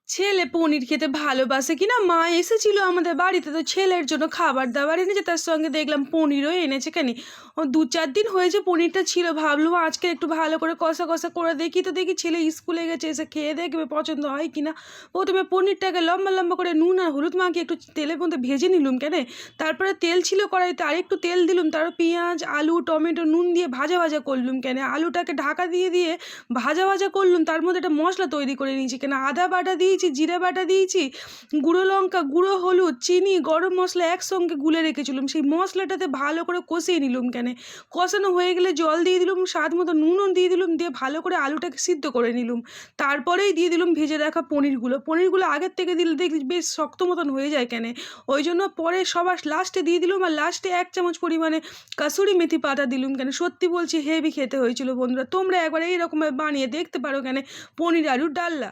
ছেলে পনির খেতে ভালোবাসে কিনা, মা এসেছিল আমাদের বাড়িতে, তো ছেলের জন্য খাবার দাবার এনেছে, তার সঙ্গে দেখলাম পনিরও এনেছে। কেন ও 2-4 দিন হয়েছে পনিরটা ছিল, ভাবলাম আজকে একটু ভালো করে কষা কষা করে দেখি, তো দেখি ছেলে স্কুলে গেছে, এসে খেয়ে দেখবে পছন্দ হয় কিনা। প্রথমে পনিরটাকে লম্বা লম্বা করে নুন আর হলুদ মাখিয়ে একটু তেলের মধ্যে ভেজে নিলুম। কেন তারপরে তেল ছিল কড়াইতে, আর একটু তেল দিলুম, তারপর পেঁয়াজ আলু টমেটো নুন দিয়ে ভাজা ভাজা করলুম। কেন আলুটাকে ঢাকা দিয়ে দিয়ে ভাজা ভাজা করলুম, তার মধ্যে একটা মশলা তৈরি করে নিয়েছি। কেন আদা বাটা দিয়েছি, জিরে বাটা দিয়েছি, গুঁড়ো লঙ্কা, গুঁড়ো হলুদ, চিনি, গরম মশলা একসঙ্গে গুলে রেখেছিলাম, সেই মশলাটাতে ভালো করে কষিয়ে নিলুম। কেন কষানো হয়ে গেলে জল দিয়ে দিলুম, স্বাদ মতো নুনও দিয়ে দিলুম, দিয়ে ভালো করে আলুটাকে সিদ্ধ করে নিলুম। তারপরেই দিয়ে দিলুম ভেজে রাখা পনিরগুলো আগের থেকে দিলে দেখি বেশ শক্ত মতন হয়ে যায়। কেন ওই জন্য পরে সবার লাস্টে দিয়ে দিলুম, আর লাস্টে 1 চামচ পরিমাণে কাসুরি মেথি পাতা দিলুম। কেন সত্যি বলছি হেভি খেতে হয়েছিল বন্ধুরা, তোমরা একবার এইরকমভাবে বানিয়ে দেখতে পারো। কেন পনির আলুর ডালনা।